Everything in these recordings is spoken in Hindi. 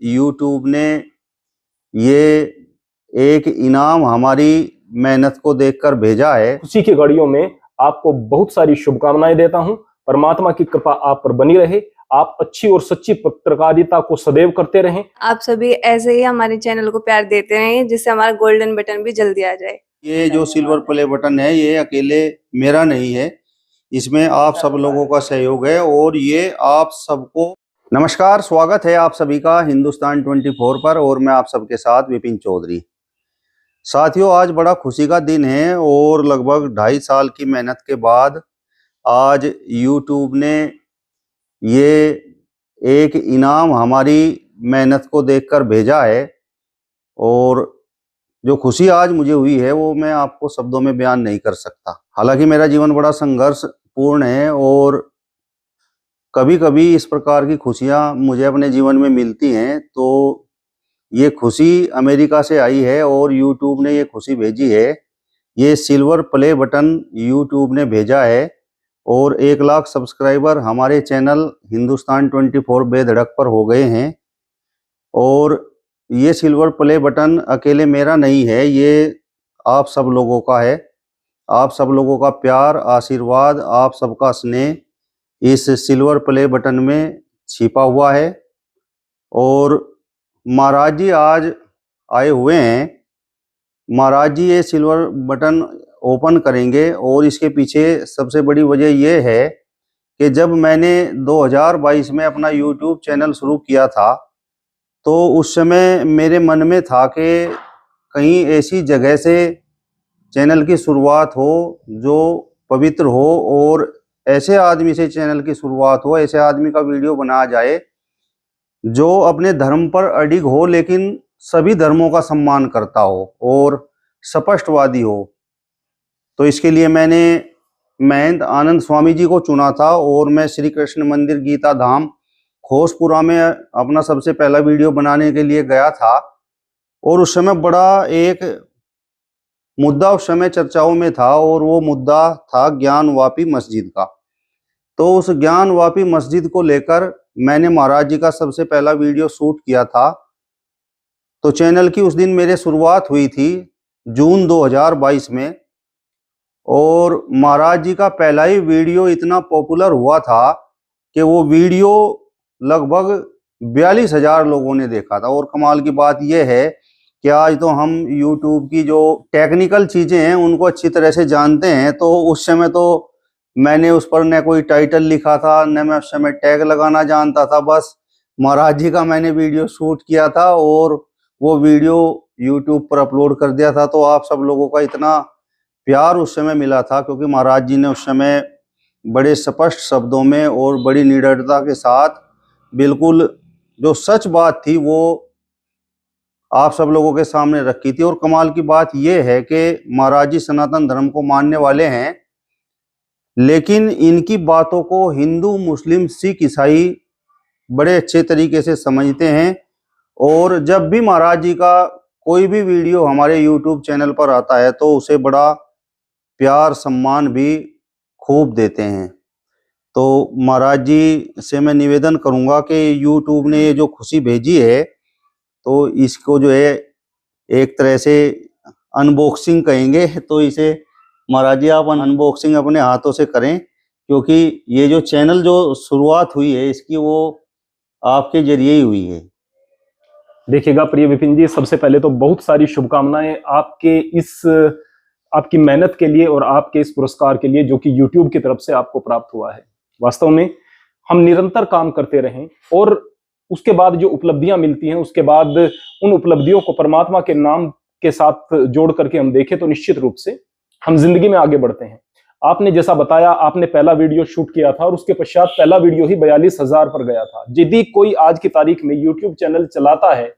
YouTube ने ये एक इनाम हमारी मेहनत को देखकर भेजा है। खुशी की घड़ियों में आपको बहुत सारी शुभकामनाएं देता हूं। परमात्मा की कृपा आप पर बनी रहे। आप अच्छी और सच्ची पत्रकारिता को सदैव करते रहें। आप सभी ऐसे ही हमारे चैनल को प्यार देते रहें, जिससे हमारा गोल्डन बटन भी जल्दी आ जाए। ये जो सिल्वर प्ले बटन है ये अकेले मेरा नहीं है, इसमें आप सब लोगों का सहयोग है और ये आप सबको नमस्कार, स्वागत है आप सभी का हिंदुस्तान 24 पर और मैं आप सबके साथ विपिन चौधरी। साथियों, आज बड़ा खुशी का दिन है और लगभग 2.5 साल की मेहनत के बाद आज YouTube ने ये एक इनाम हमारी मेहनत को देखकर भेजा है और जो खुशी आज मुझे हुई है वो मैं आपको शब्दों में बयान नहीं कर सकता। हालांकि मेरा जीवन बड़ा संघर्ष पूर्ण है और कभी कभी इस प्रकार की खुशियां मुझे अपने जीवन में मिलती हैं, तो ये खुशी अमेरिका से आई है और YouTube ने ये खुशी भेजी है। ये सिल्वर प्ले बटन YouTube ने भेजा है और 1 लाख सब्सक्राइबर हमारे चैनल हिंदुस्तान 24 बेधड़क पर हो गए हैं। और ये सिल्वर प्ले बटन अकेले मेरा नहीं है, ये आप सब लोगों का है। आप सब लोगों का प्यार, आशीर्वाद, आप सबका स्नेह इस सिल्वर प्ले बटन में छिपा हुआ है। और महाराज जी आज आए हुए हैं। महाराज जी ये सिल्वर बटन ओपन करेंगे और इसके पीछे सबसे बड़ी वजह यह है कि जब मैंने 2022 में अपना YouTube चैनल शुरू किया था तो उस समय मेरे मन में था कि कहीं ऐसी जगह से चैनल की शुरुआत हो जो पवित्र हो और ऐसे आदमी से चैनल की शुरुआत हो, ऐसे आदमी का वीडियो बनाया जाए जो अपने धर्म पर अडिग हो लेकिन सभी धर्मों का सम्मान करता हो और स्पष्टवादी हो। तो इसके लिए मैंने महंत आनंद स्वामी जी को चुना था और मैं श्री कृष्ण मंदिर गीता धाम खोसपुरा में अपना सबसे पहला वीडियो बनाने के लिए गया था। और उस समय बड़ा एक मुद्दा उस समय चर्चाओं में था और वो मुद्दा था ज्ञानवापी मस्जिद का। तो उस ज्ञानवापी मस्जिद को लेकर मैंने महाराज जी का सबसे पहला वीडियो शूट किया था। तो चैनल की उस दिन मेरे शुरुआत हुई थी जून 2022 में और महाराज जी का पहला ही वीडियो इतना पॉपुलर हुआ था कि वो वीडियो लगभग 42,000 लोगों ने देखा था। और कमाल की बात यह है कि आज तो हम YouTube की जो टेक्निकल चीज़ें हैं उनको अच्छी तरह से जानते हैं। तो उस समय तो मैंने उस पर न कोई टाइटल लिखा था, न मैं उस समय टैग लगाना जानता था। बस महाराज जी का मैंने वीडियो शूट किया था और वो वीडियो YouTube पर अपलोड कर दिया था। तो आप सब लोगों का इतना प्यार उस समय मिला था क्योंकि महाराज जी ने उस समय बड़े स्पष्ट शब्दों में और बड़ी निडरता के साथ बिल्कुल जो सच बात थी वो आप सब लोगों के सामने रखी थी। और कमाल की बात यह है कि महाराज जी सनातन धर्म को मानने वाले हैं लेकिन इनकी बातों को हिंदू, मुस्लिम, सिख, ईसाई बड़े अच्छे तरीके से समझते हैं। और जब भी महाराज जी का कोई भी वीडियो हमारे YouTube चैनल पर आता है तो उसे बड़ा प्यार, सम्मान भी खूब देते हैं। तो महाराज जी से मैं निवेदन करूंगा कि YouTube ने ये जो खुशी भेजी है तो इसको जो है एक तरह से अनबॉक्सिंग कहेंगे, तो इसे महाराज जी आप अनबॉक्सिंग अपने हाथों से करें क्योंकि ये जो चैनल जो शुरुआत हुई है इसकी वो आपके जरिए ही हुई है। देखिएगा प्रिय विपिन जी, सबसे पहले तो बहुत सारी शुभकामनाएं आपके इस आपकी मेहनत के लिए और आपके इस पुरस्कार के लिए जो कि YouTube की तरफ से आपको प्राप्त हुआ है। वास्तव में हम निरंतर काम करते रहें और उसके बाद जो उपलब्धियां मिलती हैं उसके बाद उन उपलब्धियों को परमात्मा के नाम के साथ जोड़ करके हम देखें तो निश्चित रूप से हम जिंदगी में आगे बढ़ते हैं। आपने जैसा बताया, आपने पहला वीडियो शूट किया था और उसके पश्चात पहला वीडियो ही 42,000 पर गया था। यदि कोई आज की तारीख में YouTube चैनल चलाता है,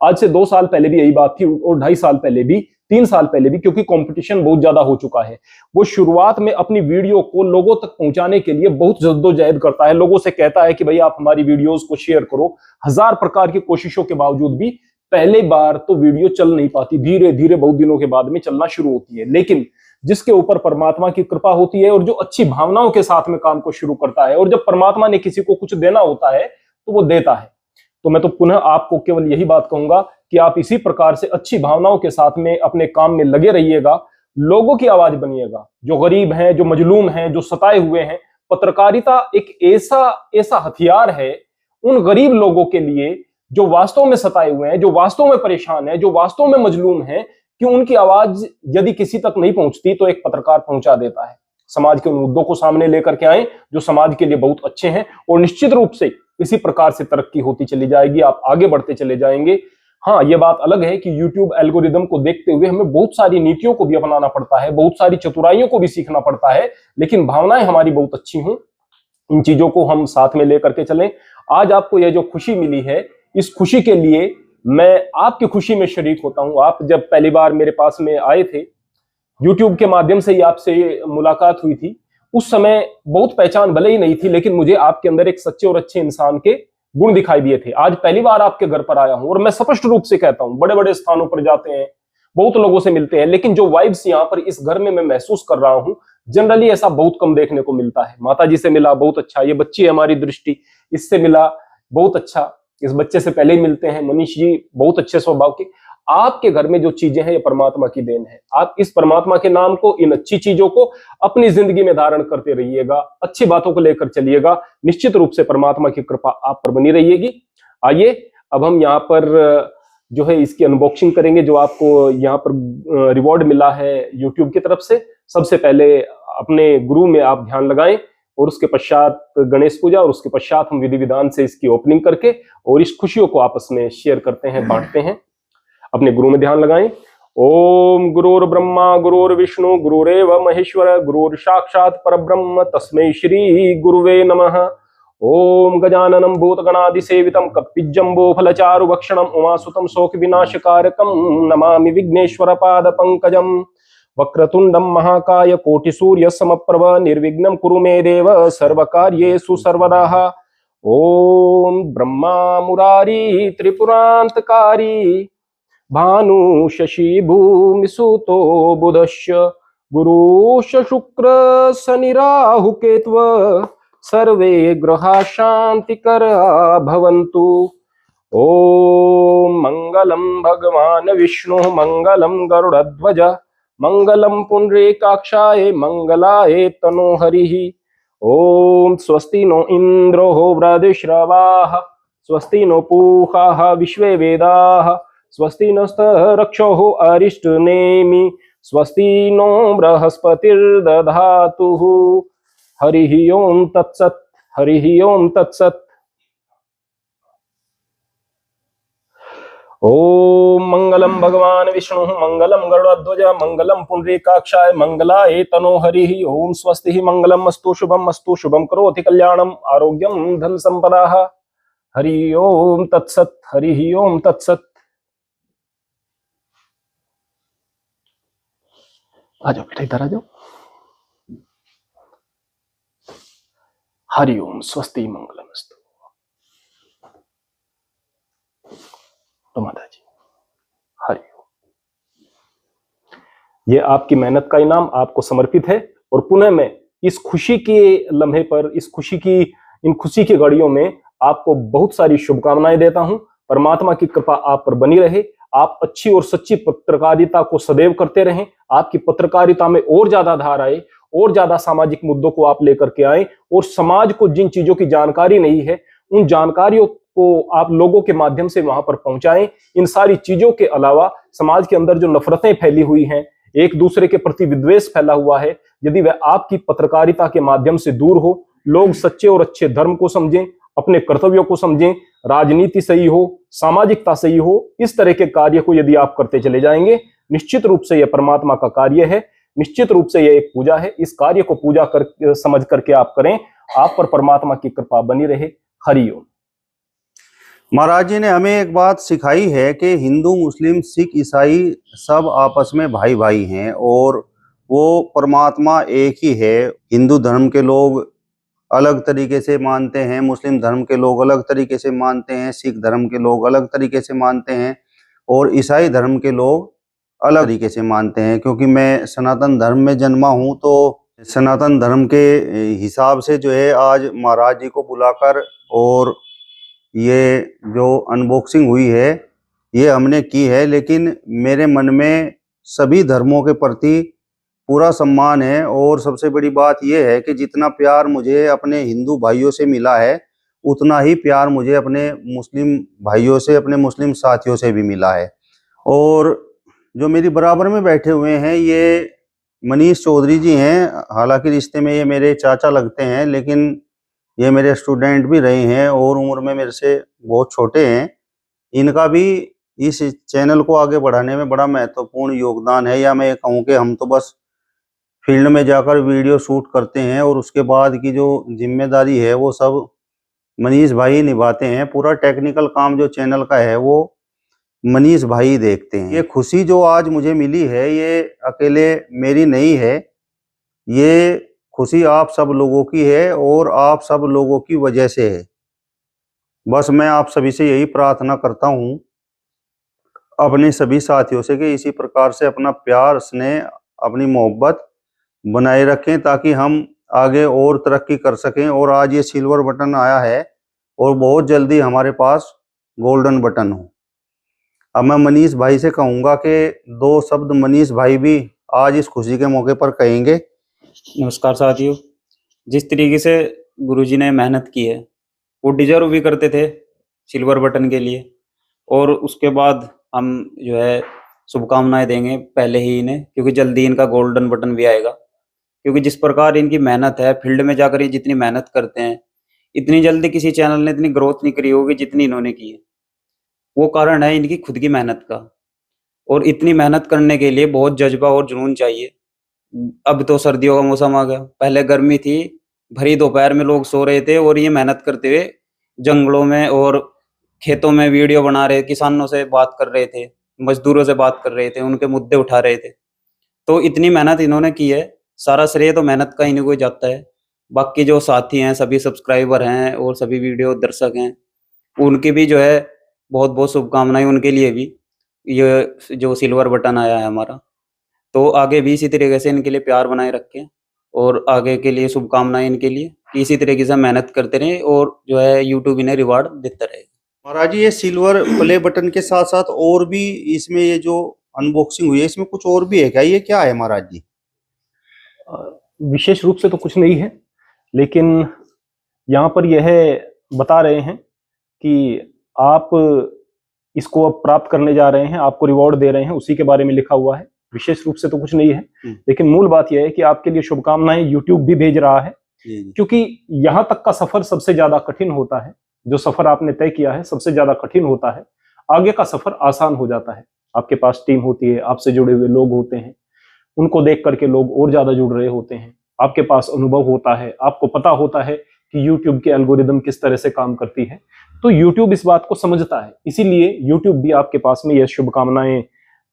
आज से 2 साल पहले भी यही बात थी और 2.5 साल पहले भी, 3 साल पहले भी, क्योंकि कंपटीशन बहुत ज्यादा हो चुका है। वो शुरुआत में अपनी वीडियो को लोगों तक पहुंचाने के लिए बहुत जद्दोजहद करता है, लोगों से कहता है कि भाई आप हमारी वीडियोस को शेयर करो। 1000 प्रकार की कोशिशों के बावजूद भी पहले बार तो वीडियो चल नहीं पाती, धीरे धीरे बहुत दिनों के बाद में चलना शुरू होती है। लेकिन जिसके ऊपर परमात्मा की कृपा होती है और जो अच्छी भावनाओं के साथ में काम को शुरू करता है और जब परमात्मा ने किसी को कुछ देना होता है तो वो देता है। तो मैं तो पुनः आपको केवल यही बात कहूंगा कि आप इसी प्रकार से अच्छी भावनाओं के साथ में अपने काम में लगे रहिएगा, लोगों की आवाज बनिएगा, जो गरीब हैं, जो मजलूम हैं, जो सताए हुए हैं। पत्रकारिता एक ऐसा ऐसा हथियार है उन गरीब लोगों के लिए जो वास्तव में सताए हुए हैं, जो वास्तव में परेशान हैं, जो वास्तव में मजलूम हैं, कि उनकी आवाज यदि किसी तक नहीं पहुंचती तो एक पत्रकार पहुंचा देता है। समाज के उन मुद्दों को सामने लेकर के आए जो समाज के लिए बहुत अच्छे हैं, और निश्चित रूप से इसी प्रकार से तरक्की होती चली जाएगी, आप आगे बढ़ते चले जाएंगे। हाँ, यह बात अलग है कि YouTube एल्गोरिदम को देखते हुए हमें बहुत सारी नीतियों को भी अपनाना पड़ता है, बहुत सारी चतुराइयों को भी सीखना पड़ता है, लेकिन भावनाएं हमारी बहुत अच्छी हों, इन चीजों को हम साथ में लेकर के चलें। आज आपको यह जो खुशी मिली है, इस खुशी के लिए मैं आपकी खुशी में शरीक होता हूं। आप जब पहली बार मेरे पास में आए थे, YouTube के माध्यम से ही आपसे मुलाकात हुई थी, उस समय बहुत पहचान भले ही नहीं थी, लेकिन मुझे आपके अंदर एक सच्चे और अच्छे इंसान के गुण दिखाई दिए थे। आज पहली बार आपके घर पर आया हूं और मैं स्पष्ट रूप से कहता हूं, बड़े बड़े स्थानों पर जाते हैं, बहुत लोगों से मिलते हैं, लेकिन जो वाइब्स यहाँ पर इस घर में मैं महसूस कर रहा हूं, जनरली ऐसा बहुत कम देखने को मिलता है। माता जी से मिला, बहुत अच्छा, ये बच्ची है हमारी दृष्टि, इससे मिला, बहुत अच्छा, इस बच्चे से पहले ही मिलते हैं, मनीष जी बहुत अच्छे स्वभाव के। आपके घर में जो चीजें हैं ये परमात्मा की देन है। आप इस परमात्मा के नाम को, इन अच्छी चीजों को अपनी जिंदगी में धारण करते रहिएगा, अच्छी बातों को लेकर चलिएगा, निश्चित रूप से परमात्मा की कृपा आप पर बनी रहेगी। आइए अब हम यहाँ पर जो है इसकी अनबॉक्सिंग करेंगे, जो आपको यहाँ पर रिवॉर्ड मिला है यूट्यूब की तरफ से। सबसे पहले अपने गुरु में आप ध्यान लगाएं, और उसके पश्चात गणेश पूजा, और उसके पश्चात हम विधि विधान से इसकी ओपनिंग करके और इस खुशियों को आपस में शेयर करते हैं, बांटते हैं। अपने गुरु में ध्यान लगाएं। ओम गुरुर् ब्रह्मा गुरुर्विष्णु गुरुरेव महेश्वर गुरुर् साक्षात् परब्रह्म तस्मै श्री गुरुवे नमः। ओम गजाननं भूतगणादिसेवितं कपिजम्बो फलचारु भक्षणं उमासुतं शोक विनाशकारकं नमामि विघ्नेश्वर पाद पंकजं। वक्रतुंडं महाकाय कोटिसूर्य समप्रभ निर्विघ्नं कुरु मे देव सर्वकार्येषु सर्वदा। ओम ब्रह्मा मुरारी त्रिपुरांतकारी भानु शशि भूमि सुतो बुधश्च गुरुश्च शुक्र शनि राहु केतव सर्वे ग्रहा शांतिकरा भवन्तु। ओम मंगलम भगवान विष्णु मंगलम गरुड़ध्वज मंगलम पुंडरीकाक्षाय मंगलाय तनोहरिः। ओम स्वस्ति नो इंद्रो वृद्धश्रवाः स्वस्ति नो पूषा विश्वे वेदाः स्वस्ति नस्तरक्षो अरिष्टनेमि स्वस्ति नो बृहस्पतिर्दधातुः। हरिः ओम तत्सत्, हरिः ओम तत्सत्। ओम मंगलम भगवान विष्णु मंगलम गरुड़ध्वज मंगलम पुंडरीकाक्षाय मंगलाय तनोहरिः। ओम स्वस्ति मंगलम अस्तु शुभम करोति कल्याणम आरोग्यम धन संपदा। हरि ओम तत्सत्, हरि ओम तत्सत्। आ जाओ बेटा, इधर आ जाओ। हरि ओम स्वस्ति मंगलम अस्तु। तो माता जी हरि ओम। ये आपकी मेहनत का इनाम आपको समर्पित है, और पुनः मैं इस खुशी के लम्हे पर, इन खुशी की घड़ियों में आपको बहुत सारी शुभकामनाएं देता हूं। परमात्मा की कृपा आप पर बनी रहे, आप अच्छी और सच्ची पत्रकारिता को सदैव करते रहें, आपकी पत्रकारिता में और ज्यादा धार आए, और ज्यादा सामाजिक मुद्दों को आप लेकर के आए, और समाज को जिन चीजों की जानकारी नहीं है उन जानकारियों को आप लोगों के माध्यम से वहां पर पहुंचाएं। इन सारी चीजों के अलावा समाज के अंदर जो नफरतें फैली हुई हैं, एक दूसरे के प्रति विद्वेष फैला हुआ है, यदि वह आपकी पत्रकारिता के माध्यम से दूर हो, लोग सच्चे और अच्छे धर्म को समझें, अपने कर्तव्यों को समझें, राजनीति सही हो, सामाजिकता सही हो, इस तरह के कार्य को यदि आप करते चले जाएंगे, निश्चित रूप से यह परमात्मा का कार्य है, निश्चित रूप से यह एक पूजा है। इस कार्य को पूजा कर समझ करके आप करें, आप पर परमात्मा की कृपा बनी रहे। हरि ओम। महाराज जी ने हमें एक बात सिखाई है कि हिंदू मुस्लिम सिख ईसाई सब आपस में भाई भाई हैं, और वो परमात्मा एक ही है। हिंदू धर्म के लोग अलग तरीके से मानते हैं, मुस्लिम धर्म के लोग अलग तरीके से मानते हैं, सिख धर्म के लोग अलग तरीके से मानते हैं, और ईसाई धर्म के लोग अलग तरीके से मानते हैं। क्योंकि मैं सनातन धर्म में जन्मा हूँ, तो सनातन धर्म के हिसाब से जो है आज महाराज जी को बुलाकर और ये जो अनबॉक्सिंग हुई है ये हमने की है, लेकिन मेरे मन में सभी धर्मों के प्रति पूरा सम्मान है। और सबसे बड़ी बात यह है कि जितना प्यार मुझे अपने हिंदू भाइयों से मिला है उतना ही प्यार मुझे अपने मुस्लिम भाइयों से, अपने मुस्लिम साथियों से भी मिला है। और जो मेरी बराबर में बैठे हुए हैं ये मनीष चौधरी जी हैं। हालांकि रिश्ते में ये मेरे चाचा लगते हैं, लेकिन ये मेरे स्टूडेंट भी रहे हैं और उम्र में मेरे से बहुत छोटे हैं। इनका भी इस चैनल को आगे बढ़ाने में बड़ा महत्वपूर्ण योगदान है, या मैं ये कहूँ कि हम तो बस फील्ड में जाकर वीडियो शूट करते हैं और उसके बाद की जो जिम्मेदारी है वो सब मनीष भाई निभाते हैं। पूरा टेक्निकल काम जो चैनल का है वो मनीष भाई देखते हैं। ये खुशी जो आज मुझे मिली है ये अकेले मेरी नहीं है, ये खुशी आप सब लोगों की है और आप सब लोगों की वजह से है। बस मैं आप सभी से यही प्रार्थना करता हूँ अपने सभी साथियों से कि इसी प्रकार से अपना प्यार, स्नेह, अपनी मोहब्बत बनाए रखें ताकि हम आगे और तरक्की कर सकें। और आज ये सिल्वर बटन आया है और बहुत जल्दी हमारे पास गोल्डन बटन हो। अब मैं मनीष भाई से कहूँगा कि 2 शब्द मनीष भाई भी आज इस खुशी के मौके पर कहेंगे। नमस्कार साथियों, जिस तरीके से गुरुजी ने मेहनत की है वो डिजर्व भी करते थे सिल्वर बटन के लिए, और उसके बाद हम जो है शुभकामनाएं देंगे पहले ही इन्हें, क्योंकि जल्दी इनका गोल्डन बटन भी आएगा। क्योंकि जिस प्रकार इनकी मेहनत है, फील्ड में जाकर ये जितनी मेहनत करते हैं, इतनी जल्दी किसी चैनल ने इतनी ग्रोथ नहीं करी होगी जितनी इन्होंने की है। वो कारण है इनकी खुद की मेहनत का, और इतनी मेहनत करने के लिए बहुत जज्बा और जुनून चाहिए। अब तो सर्दियों का मौसम आ गया, पहले गर्मी थी, भरी दोपहर में लोग सो रहे थे और ये मेहनत करते हुए जंगलों में और खेतों में वीडियो बना रहे, किसानों से बात कर रहे थे, मजदूरों से बात कर रहे थे, उनके मुद्दे उठा रहे थे। तो इतनी मेहनत इन्होंने की है, सारा श्रेय तो मेहनत का इन्हीं को जाता है। बाकी जो साथी हैं, सभी सब्सक्राइबर हैं और सभी वीडियो दर्शक हैं, उनकी भी जो है बहुत बहुत शुभकामनाएं उनके लिए भी। ये जो सिल्वर बटन आया है हमारा, तो आगे भी इसी तरीके से इनके लिए प्यार बनाए रखें और आगे के लिए शुभकामनाएं इनके लिए कि इसी तरीके से मेहनत करते रहें और जो है यूट्यूब इन्हें रिवार्ड देता रहेगा। महाराज जी, ये सिल्वर प्ले बटन के साथ साथ और भी इसमें ये जो अनबॉक्सिंग हुई है इसमें कुछ और भी है क्या? ये क्या है महाराज जी? विशेष रूप से तो कुछ नहीं है, लेकिन यहाँ पर यह बता रहे हैं कि आप इसको अब प्राप्त करने जा रहे हैं, आपको रिवॉर्ड दे रहे हैं, उसी के बारे में लिखा हुआ है। विशेष रूप से तो कुछ नहीं है, लेकिन मूल बात यह है कि आपके लिए शुभकामनाएं यूट्यूब भी भेज रहा है, क्योंकि यहाँ तक का सफर सबसे ज्यादा कठिन होता है। जो सफर आपने तय किया है सबसे ज्यादा कठिन होता है, आगे का सफर आसान हो जाता है। आपके पास टीम होती है, आपसे जुड़े हुए लोग होते हैं, उनको देख करके लोग और ज्यादा जुड़ रहे होते हैं। आपके पास अनुभव होता है, आपको पता होता है कि यूट्यूब की एल्गोरिदम किस तरह से काम करती है, तो यूट्यूब इस बात को समझता है। इसीलिए यूट्यूब भी आपके पास में यह शुभकामनाएं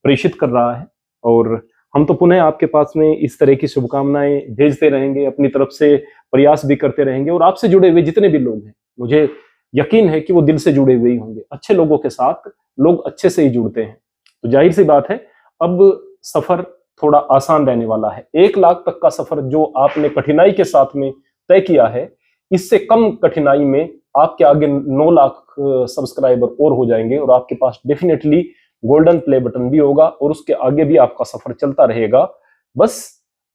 प्रेषित कर रहा है, और हम तो पुनः आपके पास में इस तरह की शुभकामनाएं भेजते रहेंगे, अपनी तरफ से प्रयास भी करते रहेंगे। और आपसे जुड़े हुए जितने भी लोग हैं, मुझे यकीन है कि वो दिल से जुड़े हुए ही होंगे। अच्छे लोगों के साथ लोग अच्छे से ही जुड़ते हैं, तो जाहिर सी बात है अब सफर थोड़ा आसान रहने वाला है। 1 लाख तक का सफर जो आपने कठिनाई के साथ में तय किया है, इससे कम कठिनाई में आपके आगे 9 लाख सब्सक्राइबर और हो जाएंगे, और आपके पास डेफिनेटली गोल्डन प्ले बटन भी होगा, और उसके आगे भी आपका सफर चलता रहेगा। बस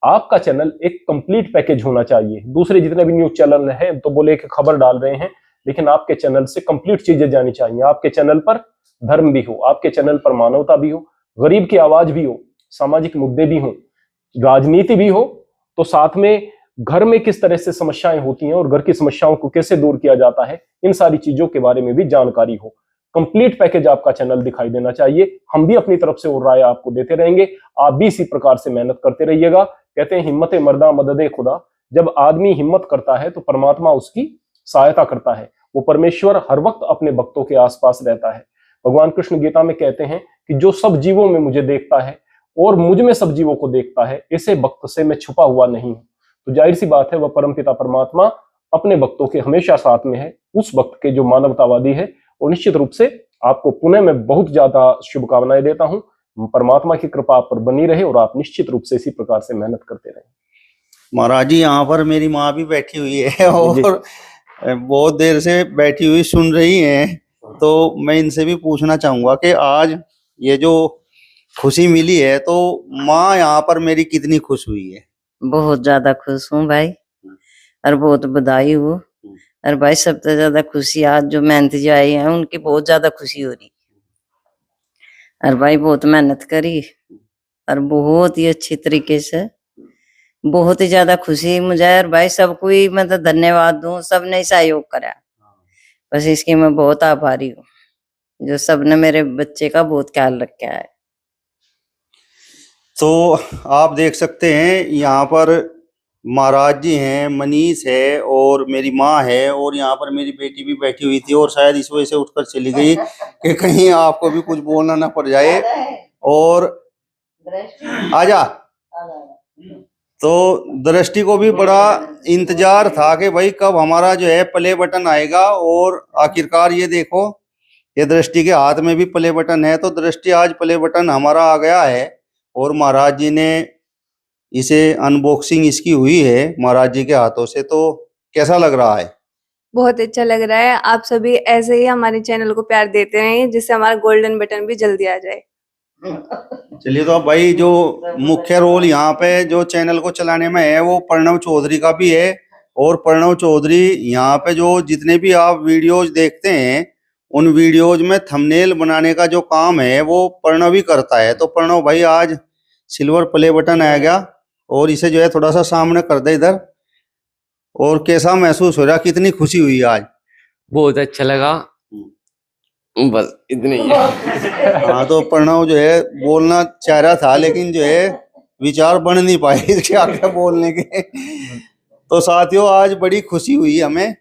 आपका चैनल एक कंप्लीट पैकेज होना चाहिए। दूसरे जितने भी न्यूज चैनल हैं तो बोले कि खबर डाल रहे हैं, लेकिन आपके चैनल से कंप्लीट चीजें जानी चाहिए। आपके चैनल पर धर्म भी हो, आपके चैनल पर मानवता भी हो, गरीब की आवाज भी हो, सामाजिक मुद्दे भी हो, राजनीति भी हो, तो साथ में घर में किस तरह से समस्याएं होती हैं और घर की समस्याओं को कैसे दूर किया जाता है, इन सारी चीजों के बारे में भी जानकारी हो। कंप्लीट पैकेज आपका चैनल दिखाई देना चाहिए। हम भी अपनी तरफ से और राय आपको देते रहेंगे, आप भी इसी प्रकार से मेहनत करते रहिएगा। कहते हैं हिम्मत मर्दा मददे खुदा। जब आदमी हिम्मत करता है तो परमात्मा उसकी सहायता करता है। वो परमेश्वर हर वक्त अपने भक्तों के आसपास रहता है। भगवान कृष्ण गीता में कहते हैं कि जो सब जीवों में मुझे देखता है और मुझ में सब जीवों को देखता है, ऐसे भक्त से मैं छुपा हुआ नहीं हूं। तो जाहिर सी बात है वह परमपिता परमात्मा अपने भक्तों के हमेशा साथ में है, उस भक्त के जो मानवतावादी है। और निश्चित रूप से आपको पुनः मैं बहुत ज्यादा शुभकामनाएं देता हूं। परमात्मा की कृपा आप पर बनी रहे और आप निश्चित रूप से इसी प्रकार से मेहनत करते रहें। महाराज जी, यहाँ पर मेरी माँ भी बैठी हुई है और बहुत देर से बैठी हुई सुन रही हैं, तो मैं इनसे भी पूछना चाहूंगा कि आज ये जो खुशी मिली है तो माँ यहाँ पर मेरी कितनी खुश हुई है। बहुत ज्यादा खुश हूँ भाई, और बहुत बधाई हूँ। और भाई सबसे ज्यादा खुशी आज जो मेहनती जी आई हैं उनकी बहुत ज्यादा खुशी हो रही। और भाई बहुत मेहनत करी और बहुत ही अच्छी तरीके से, बहुत ही ज्यादा खुशी मुझे। और भाई सबको ही मतलब धन्यवाद दूं, सबने सहयोग करा, बस इसकी मैं बहुत आभारी हूँ, जो सबने मेरे बच्चे का बहुत ख्याल रखा है। तो आप देख सकते हैं यहाँ पर महाराज जी हैं, मनीष है और मेरी माँ है, और यहाँ पर मेरी बेटी भी बैठी हुई थी और शायद इस वजह से उठकर चली गई कि कहीं आपको भी कुछ बोलना ना पड़ जाए। और आजा, तो दृष्टि को भी बड़ा इंतजार था कि भाई कब हमारा जो है प्ले बटन आएगा, और आखिरकार ये देखो ये दृष्टि के हाथ में भी प्ले बटन है। तो दृष्टि आज प्ले बटन हमारा आ गया है और महाराज जी ने इसे अनबॉक्सिंग इसकी हुई है महाराज जी के हाथों से। तो कैसा लग रहा है? बहुत अच्छा लग रहा है। आप सभी ऐसे ही हमारे चैनल को प्यार देते रहें, जिससे हमारा गोल्डन बटन भी जल्दी आ जाए। चलिए, तो अब भाई जो मुख्य रोल यहाँ पे जो चैनल को चलाने में है वो प्रणव चौधरी का भी है। और प्रणव चौधरी यहाँ पे जो जितने भी आप वीडियोज देखते हैं उन वीडियोज में थंबनेल बनाने का जो काम है वो प्रणव ही करता है। तो प्रणव भाई आज सिल्वर प्ले बटन आ गया और इसे जो है थोड़ा सा सामने कर दे इधर। और कैसा महसूस हो रहा, कितनी खुशी हुई आज? बहुत अच्छा लगा, बस इतने ही है। हाँ, तो प्रणव जो है बोलना चाह रहा था लेकिन जो है विचार बन नहीं पाए इसके आगे बोलने के। तो साथियों आज बड़ी खुशी हुई हमें,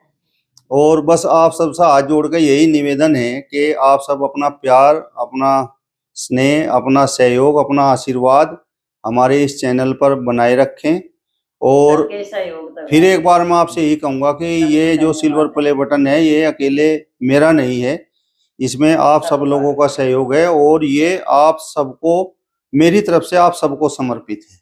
और बस आप सबसे हाथ जोड़ के यही निवेदन है कि आप सब अपना प्यार, अपना स्नेह, अपना सहयोग, अपना आशीर्वाद हमारे इस चैनल पर बनाए रखें। और फिर एक बार मैं आपसे यही कहूँगा कि ये जो सिल्वर प्ले बटन है ये अकेले मेरा नहीं है, इसमें आप सब लोगों का सहयोग है और ये आप सबको, मेरी तरफ से आप सबको समर्पित है।